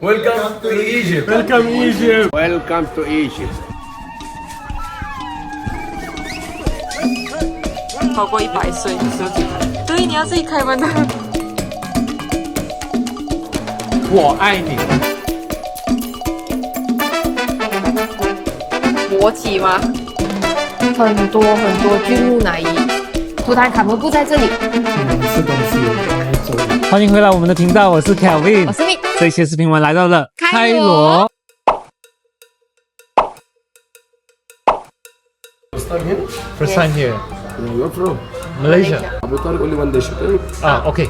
Welcome to Egypt. Welcome Egypt. Welcome to Egypt. 超过100岁的时候就开。对，你要自己开门的。我爱你。国旗吗？很多巨木乃伊，图坦卡门不在这里。吃东西，欢迎回来我们的频道，我是 Kelvin， 我是 Vic。这一期视频我们来到了开罗。First time here. Where you from? Malaysia. Abu Talib only one dish, okay? Okay.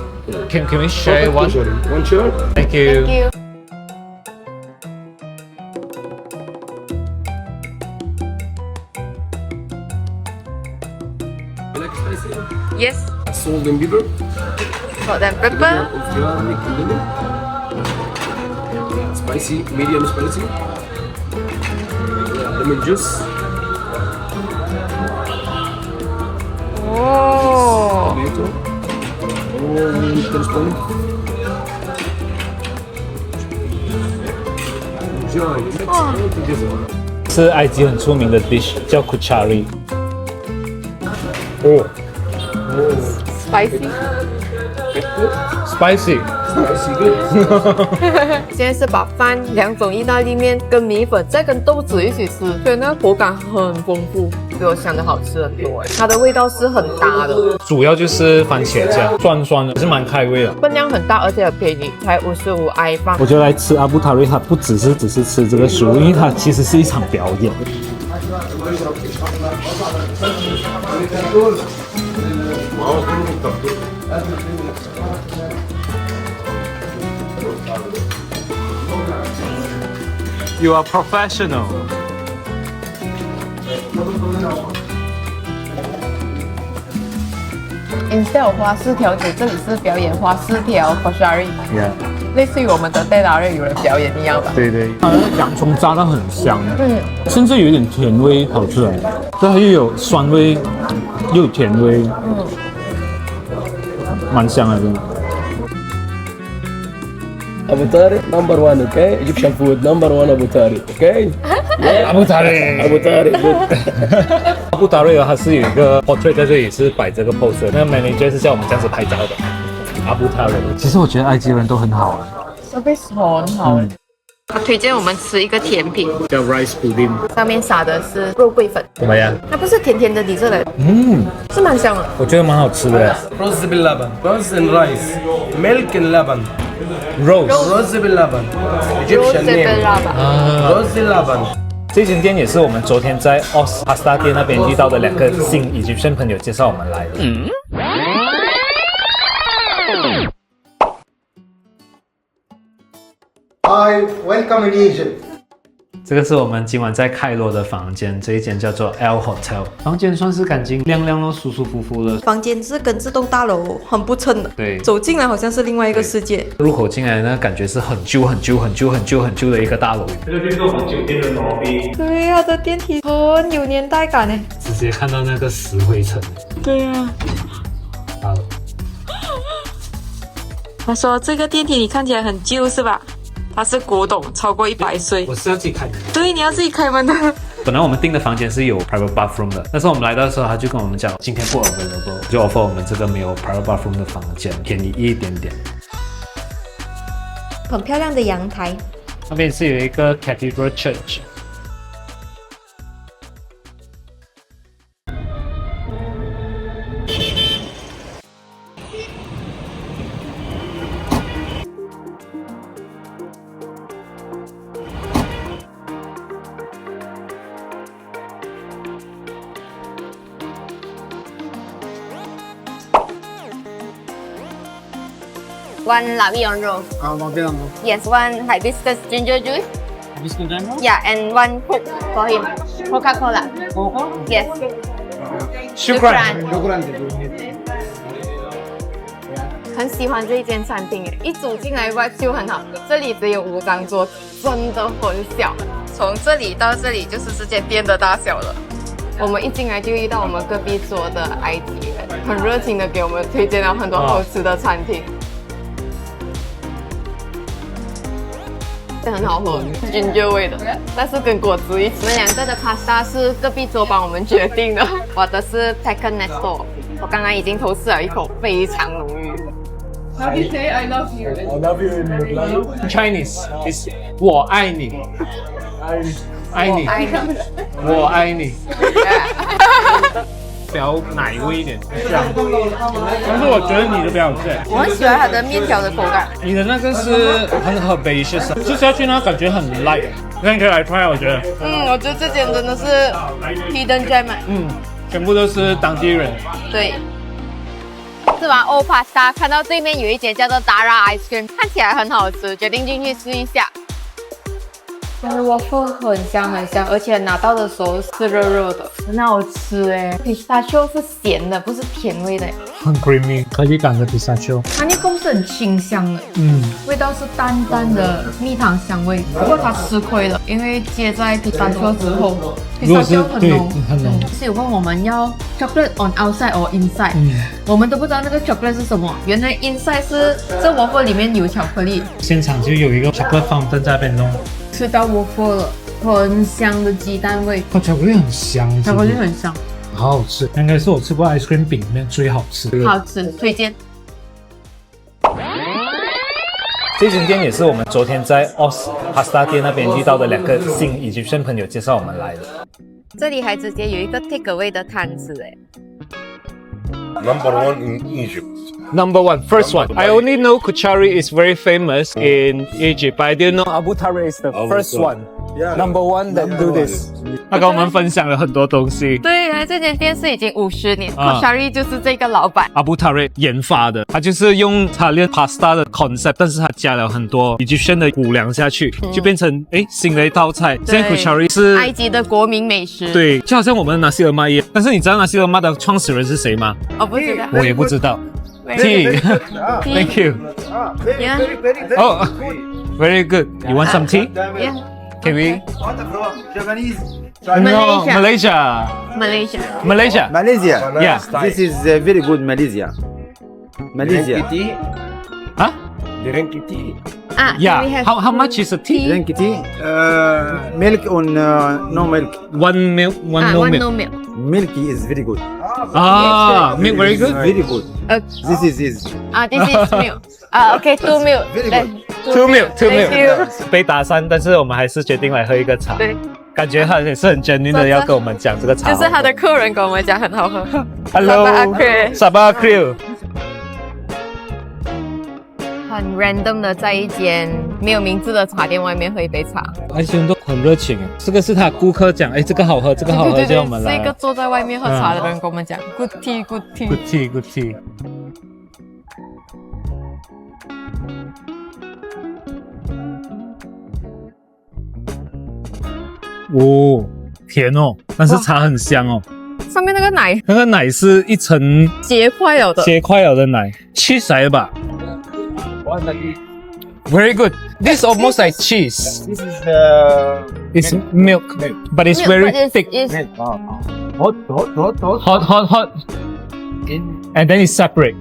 Can we share one? One share. Thank you. Thank you. You like spicy? Yes. Salt and pepper. Salt and pepper. Garlic and lemon. Spicy, medium spicy. Lemon juice. Oh. Tomato. One tablespoon. Enjoy. Next, 是埃及很出名的 dish 叫 kuchari。哦 Spicy. ，spicy。 spicy good. 现在是把饭、2种意大利面跟米粉再跟豆子一起吃，所以那个口感很丰富，比我想的好吃很多。它的味道是很搭的，主要就是番茄酱，酸酸的，也是蛮开胃的。分量很大，而且很便宜，才55埃镑。我觉得来吃阿布塔瑞，它不只是吃这个食物，因为它其实是一场表演。You are professional. Instead of 花式调酒，这里是表演花式调 Koshari， Yeah. 类似于我们的戴达瑞有人表演一样吧。对对，它的洋葱炸到很香，甚至有一点甜味跑出来，所以它又有酸味，又有甜味，蛮香的，真的。 Abu Talib number one, okay? Egyptian food number one Abu Talib, okay? 阿布塔瑞， Abu Talib good. 阿布达瑞它是有一个 portrait 在这里是摆这个 pose， 那个 manager 是叫我们这样子拍照的。阿布塔瑞，其实我觉得埃及人都很好service 很好。他推荐我们吃一个甜品，叫 rice pudding， 上面撒的是肉桂粉，怎么样？它不是甜甜的底色的，是蛮香的。我觉得蛮好吃的。 Rose bil laban, rose and rice, milk and laban, Rose， rose bil laban, Egyptian name. 啊， Rose laban. 这间店也是我们昨天在 Os Pasta 店那边遇到的2个新 Egyptian 朋友介绍我们来的。Hi, welcome in Egypt. 这个是我们今晚在开罗的房间，这一间叫做 L Hotel， 房间算是干净亮亮咯，舒舒服服的。房间是跟这栋大楼很不称的，对，走进来好像是另外一个世界。入口进来呢，感觉是很旧的一个大楼。这个就是我们酒店的 lobby， 对呀，这电梯很有年代感呢。直接看到那个石灰层。对呀。大楼。他说这个电梯你看起来很旧是吧？它是古董，超过100岁。我是要自己开门。对，你要自己开门的。本来我们订的房间是有 private bathroom 的，但是我们来到的时候，他就跟我们讲今天不 available， 就 offer 我们这个没有 private bathroom 的房间，便宜一点点。很漂亮的阳台。那边是有一个 Cathedral Church。One Lavion roll. Yes, one hibiscus ginger juice. Yeah, and one Coke for him. Coca-Cola. Yes. Shukran。很喜欢这一间餐厅耶，一走进来 vibe 就很好。这里只有5张桌，真的很小，从这里到这里就是这间店的大小了。我们一进来就遇到我们隔壁桌的埃及人，很热情的给我们推荐了很多好吃的餐厅。很好喝，ginger味的，但是跟果汁一起。我们两个的 pasta 是隔壁桌帮我们决定的，我的是 Peccan Nesto， 我刚刚已经偷吃了一口，非常浓郁。How do you say I love you? I love you in Chinese is 我爱你，爱你，我爱你。比较奶味一点，香。但是我觉得你的比较好吃。我很喜欢它的面条的口感。你的那个是很 herbaceous， 吃下去呢感觉很 light， 你可以来 try， 我觉得。我觉得这间真的是 hidden gem。全部都是当地人。对。吃完 Old Pasta， 看到对面有一间叫做 Dara Ice Cream， 看起来很好吃，决定进去试一下。waffle 很香很香，而且拿到的时候是热热的，很好吃哎。pistachio 是咸的，不是甜味的。很 creamy， 颗粒感的 pistachio。它那个是很清香的，味道是淡淡的蜜糖香味。不过它吃亏了，因为接在 pistachio 之后 ，pistachio 很浓，很浓。是有问我们要 chocolate on outside or inside，我们都不知道那个 chocolate 是什么，原来 inside 是这 waffle 里面有巧克力。现场就有一个 chocolate fountain 在那边弄。吃到 waffle 了，很香的鸡蛋味，巧克力很香，巧克力很香，好好吃，应该是我吃过 ice cream 饼里面最好吃的。好吃，推荐。这间店也是我们昨天在 Oz Pasta 店那边遇到的2个新Egyptian 朋友介绍我们来的。这里还直接有一个 take away 的摊子哎。Number one in Egypt. Number one, first one. I only know Kuchari is very famous in Egypt, but I didn't know Abu Tare is the first one. Number one that do this. 他跟我们分享了很多东西。对，来这间店是已经50年 ，Kuchari 就是这个老板 Abu Tare 研发的，他就是用他练 pasta 的 concept， 但是他加了很多 Egyptian 的谷粮下去，就变成新的一道菜。现在 Kuchari 是埃及的国民美食。对，就好像我们的 Nasi Lemak一样。但是你知道 Nasi Lemak 的创始人是谁吗？不知道。我也不知道。Tea. Thank you. Yeah. Oh, very good. You want some tea? Yeah. Can we? Japanese. No, Malaysia. Malaysia. Malaysia. Malaysia. Yeah. This is very good Malaysia. Malaysia. Huh? Drink tea. Yeah. How much is a tea? Drink tea. Milk or no milk? One milk, one no milk. No milk. Milky is very good. Milk very good. Very good. This is this is milk. Okay, 2 milk. Very good. Two milk. Thank you. 被打散，但是我们还是决定来喝一个茶。对，感觉他也是很 genuine 的要跟我们讲这个茶。就是他的客人跟我们讲很好喝。Hello. Sabah Crew. 很 random 的在一间没有名字的茶店外面喝一杯茶，而且都很热情。这个是他顾客讲，这个好喝，这个好喝，叫我们来。是一个坐在外面喝茶的人跟我们讲 ，good tea, good tea, good tea, good tea。哦，甜哦，但是茶很香哦。上面那个奶是一层结块了的奶，cheese 来的吧？ Very good. This is almost like cheese. This is It's milk, but it's very thick. hot. Hot. And then it's separate.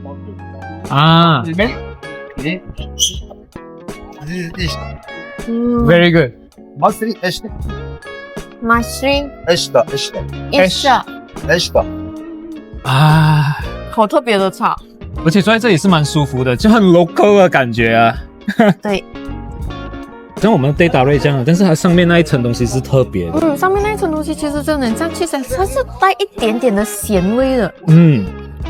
Very good. مصري mushroom قشطة好特别的茶，而且坐在这里是蛮舒服的，就很 local 的感觉啊。对，像我们的 data rate 这样，但是它上面那一层东西是特别的。上面那一层东西其实真的很像 cheese， 它是带一点点的咸味的。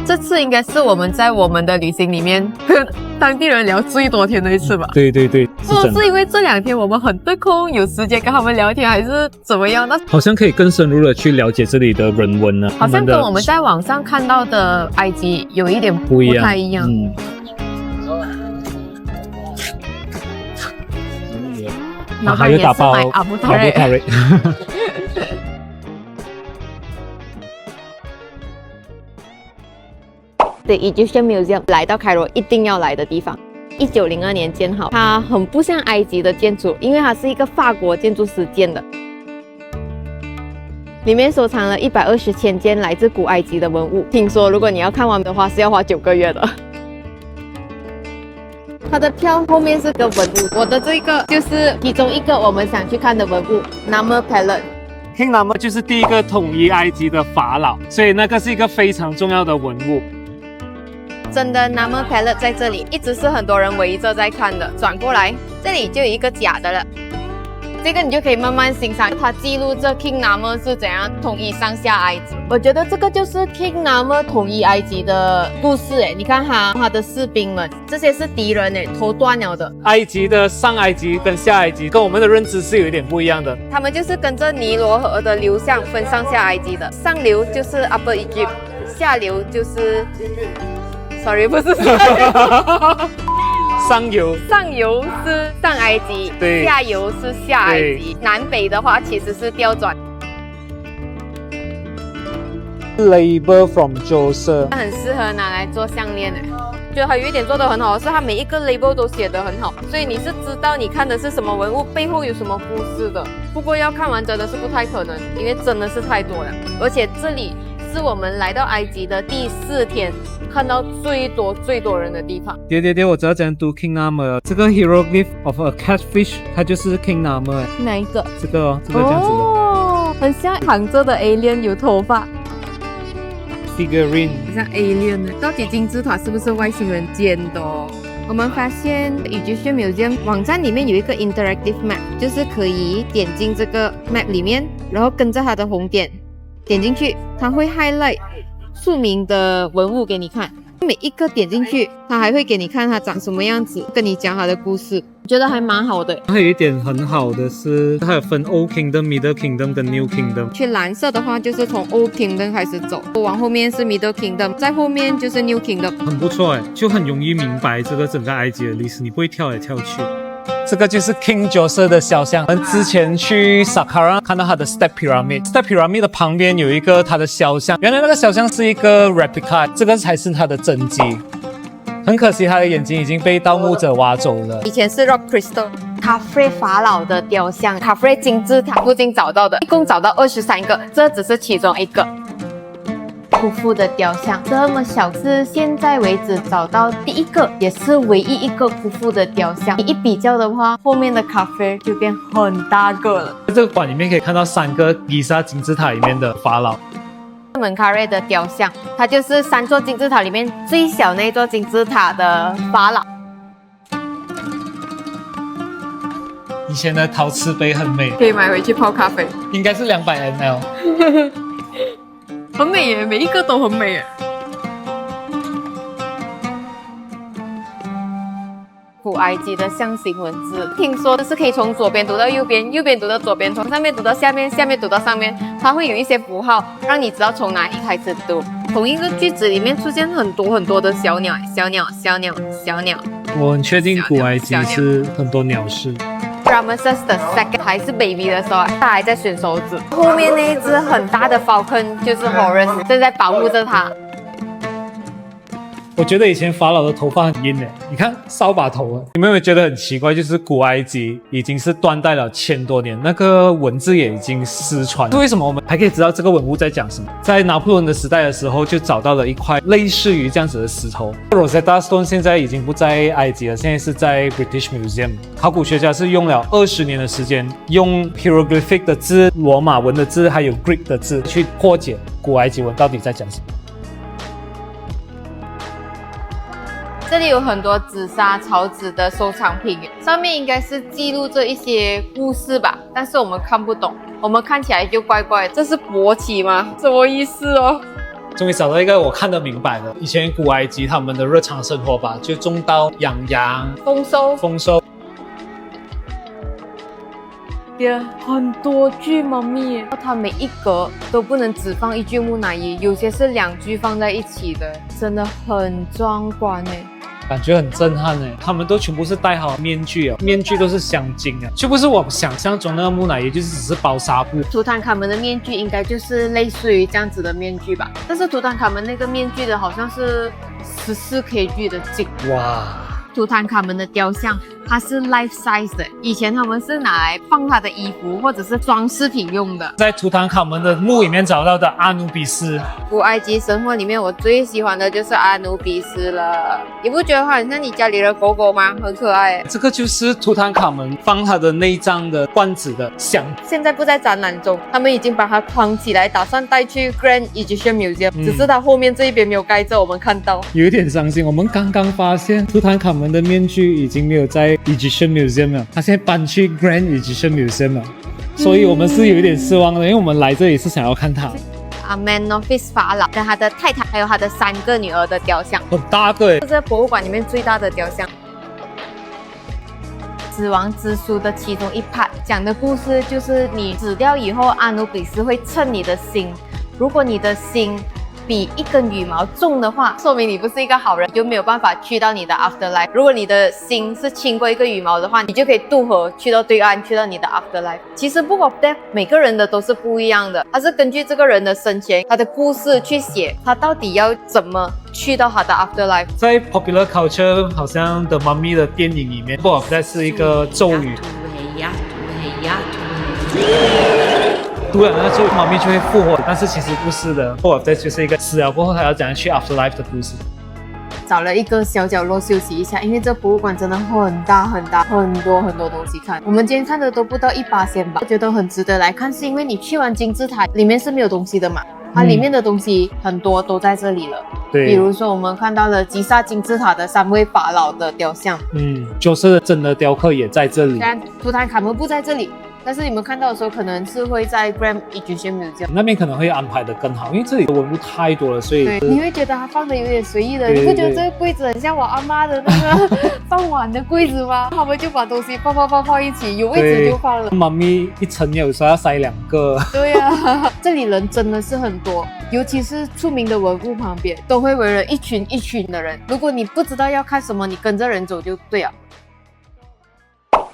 这次应该是我们在我们的旅行里面跟当地人聊最多天的一次吧。对，是因为这2天我们很得空，有时间跟他们聊天，还是怎么样？那好像可以更深入的去了解这里的人文呢。好像跟我们在网上看到的埃及有一点不太一样。老板也是买阿布塔瑞。The Egyptian Museum 来到开罗一定要来的地方。1902年建好，它很不像埃及的建筑，因为它是一个法国建筑师建的。里面收藏了120千件来自古埃及的文物，听说如果你要看完的话是要花9个月的。它的票后面是个文物，我的这个就是其中一个我们想去看的文物 ，Namur Palace。King Namur 就是第一个统一埃及的法老，所以那个是一个非常重要的文物。真的 Namur Palace 在这里，一直是很多人围着在看的。转过来，这里就有一个假的了。这个你就可以慢慢欣赏，它记录着 King Namur 是怎样统一上下埃及。我觉得这个就是 King Namur 统一埃及的故事诶。你看他的士兵们，这些是敌人诶，头断了的。埃及的上埃及跟下埃及跟我们的认知是有一点不一样的。他们就是跟着尼罗河的流向分上下埃及的，上流就是 Upper Egypt， 下流就是，sorry 不是。上游是上埃及，对，下游是下埃及，南北的话其实是调转。Label from Joseph， 很适合拿来做项链诶，觉得它有一点做得很好，是它每一个 label 都写得很好，所以你是知道你看的是什么文物，背后有什么故事的。不过要看完真的是不太可能，因为真的是太多了，而且这里是我们来到埃及的第4天。看到最多人的地方。对，我知道怎样读 King Namur。这个 hieroglyph of a catfish， 它就是 King Namur。哪一个？这个这样子的。哦，很像躺着的 alien， 有头发。Figurine， 很像 alien 呢。到底金字塔是不是外星人建的哦？我们发现Egyptian Museum 网站里面有一个 interactive map， 就是可以点进这个 map 里面，然后跟着它的红点点进去，它会 highlight著名的文物给你看，每一个点进去，它还会给你看它长什么样子，跟你讲它的故事，我觉得还蛮好的。还有一点很好的是，它有分 Old Kingdom、Middle Kingdom 跟 New Kingdom。去蓝色的话，就是从 Old Kingdom 开始走，往后面是 Middle Kingdom， 在后面就是 New Kingdom。很不错哎，就很容易明白这个整个埃及的历史，你不会跳来跳去。这个就是 King Joseph 的肖像。我们之前去 Saqqara 看到他的 Step Pyramid，Step Pyramid 的旁边有一个他的肖像，原来那个肖像是一个 replica， 这个才是他的真迹。很可惜他的眼睛已经被盗墓者挖走了。以前是 Rock Crystal， 卡弗瑞法老的雕像，卡弗瑞金字塔附近找到的，一共找到23个，这只是其中一个。库夫的雕像这么小，是现在为止找到第一个，也是唯一一个库夫的雕像。你一比较的话，后面的卡弗瑞就变很大个了。在这个馆里面可以看到3个吉萨金字塔里面的法老。门卡瑞的雕像，它就是3座金字塔里面最小那座金字塔的法老。以前的陶瓷杯很美，可以买回去泡咖啡，应该是200 ml。很美耶，每一个都很美耶。古埃及的象形文字，听说是可以从左边读到右边，右边读到左边，从上面读到下面，下面读到上面，它会有一些符号，让你知道从哪里开始读。同一个句子里面出现很多的小鸟，小鸟，小鸟，小鸟。我很确定古埃及是很多鸟式。Ramesses II 还是 baby 的时候，他还在选手指。后面那一只很大的 falcon 就是 Horus， 正在保护着他。我觉得以前法老的头发很阴诶，你看扫把头啊！你们有没有觉得很奇怪？就是古埃及已经是断代了1000多年，那个文字也已经失传。为什么我们还可以知道这个文物在讲什么？在拿破仑的时代的时候，就找到了一块类似于这样子的石头。Rosetta Stone 现在已经不在埃及了，现在是在 British Museum。考古学家是用了20年的时间，用 hieroglyphic 的字、罗马文的字，还有 Greek 的字去破解古埃及文到底在讲什么。这里有很多紫砂草纸的收藏品，上面应该是记录着一些故事吧，但是我们看不懂，我们看起来就怪怪的。这是勃起吗？什么意思哦？终于找到一个我看得明白的。以前古埃及他们的日常生活吧，就种稻、养羊、丰收。很多具猫咪，它每一格都不能只放1具木乃伊，有些是2具放在一起的，真的很壮观哎。感觉很震撼诶，他们都全部是戴好面具啊，面具都是镶金啊，就不是我想象中那个木乃伊，就是只是包纱布。图坦卡门的面具应该就是类似于这样子的面具吧，但是图坦卡门那个面具的好像是14 kg 的金。哇！图坦卡门的雕像它是 life size 的，以前他们是拿来放他的衣服或者是装饰品用的。在图坦卡门的墓里面找到的阿努比斯，古埃及神话里面，我最喜欢的就是阿努比斯了。你不觉得它很像你家里的狗狗吗？很可爱。这个就是图坦卡门放他的内脏的罐子的像。现在不在展览中，他们已经把它框起来，打算带去 Grand Egyptian Museum，只是它后面这一边没有盖着，我们看到。有一点伤心，我们刚刚发现图坦卡门的面具已经没有在 Egyptian Museum 了，他现在搬去 Grand Egyptian Museum 了，所以我们是有一点失望的，因为我们来这里是想要看他。Amenophis 法老跟他的太太还有他的3个女儿的雕像，很大个耶，这是博物馆里面最大的雕像。死亡之书的其中一 part 讲的故事就是你死掉以后，阿努比斯会称你的心，如果你的心比一根羽毛重的话，说明你不是一个好人，你就没有办法去到你的 afterlife。如果你的心是轻过一个羽毛的话，你就可以渡河去到对岸，去到你的 afterlife。其实 Book of Death 每个人的都是不一样的，它是根据这个人的生前他的故事去写，他到底要怎么去到他的 afterlife。在 popular culture 好像的 Mummy 的电影里面 ，Book of Death 是一个咒语。读了那咒语，妈咪就会复活，但是其实不是的。Book of Death 就是一个死了过后，他要怎样去 afterlife 的故事。找了一个小角落休息一下，因为这博物馆真的很大很大，很多东西看。我们今天看的都不到1%吧，我觉得很值得来看，是因为你去完金字塔里面是没有东西的嘛，它里面的东西很多都在这里了。对，比如说我们看到了吉萨金字塔的3位法老的雕像就是真的雕刻也在这里。虽然图坦卡门不在这里，但是你们看到的时候，可能是会在 Grand Egyptian Museum 那边可能会安排的更好，因为这里的文物太多了，所以对，你会觉得它放的有点随意的。你不觉得这个柜子很像我阿妈的那个放碗的柜子吗？他们就把东西放一起，有位置就放了。妈咪一层有时候要塞2个。对啊，这里人真的是很多，尤其是出名的文物旁边，都会围了一群的人。如果你不知道要看什么，你跟着人走就对了。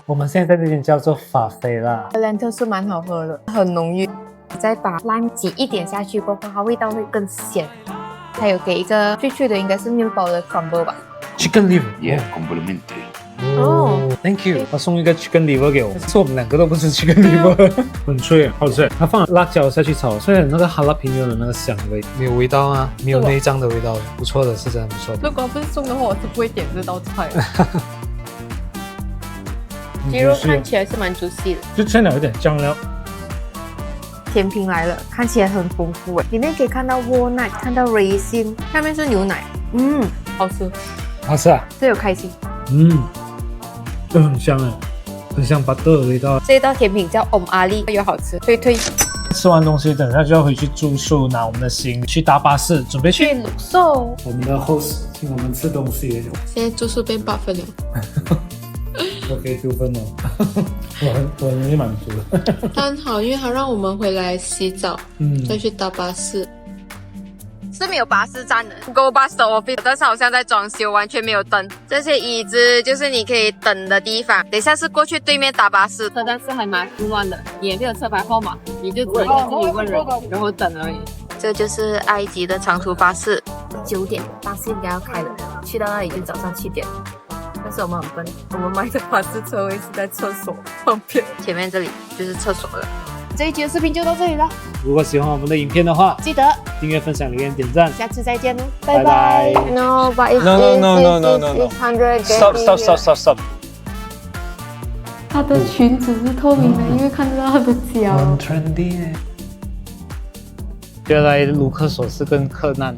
我们现在在这边叫做法菲啦 Lantern 是蛮好喝的，很浓郁。再把 lime 挤一点下去过后，它味道会更鲜。还有给一个脆的，应该是面包的 crumble 吧。Chicken liver， Yeah, complementary. 哦 ，Thank you。他送一个 chicken liver 给我，是我们2个都不吃 chicken liver，很脆，好吃。他放辣椒下去炒，所以那个哈拉皮牛的那个香味，没有味道啊，没有内脏的味道，不错的，是真的不错的。如果不是送的话，我是不会点这道菜的。鸡肉看起来是蛮juicy的，就添了一点酱料。甜品来了，看起来很丰富诶，里面可以看到 walnut， 看到 raisin， 下面是牛奶，好吃，好吃啊，这有开心，就很香哎，很像 butter 的味道。这道甜品叫 阿里，又好吃，推。吃完东西，等下就要回去住宿，拿我们的行李去搭巴士，准备去鲁寿。我们的 host 请我们吃东西。现在住宿变8分了。我可以丢分了，我很容易满足的。它很好，因为它让我们回来洗澡，再去搭巴士。是没有巴士站的 ，Go Bus Office， 但是好像在装修，完全没有灯。这些椅子就是你可以等的地方。等一下是过去对面搭巴士，车站是还蛮混乱的，也没有车牌号码，你就只能在这里问人，然后等而已。这就是埃及的长途巴士，9点巴士应该要开了，去到那里就早上7点。但是我们很笨，我们买的巴士车位是在厕所旁边，前面这里就是厕所了。这一集的视频就到这里了。如果喜欢我们的影片的话，记得订阅、分享、留言、点赞。下次再见喽，拜拜。 No, but if No. Stop. 她的裙子是透明的，因为看得到她的脚。很 trendy 耶。原来卢克索是跟柯南。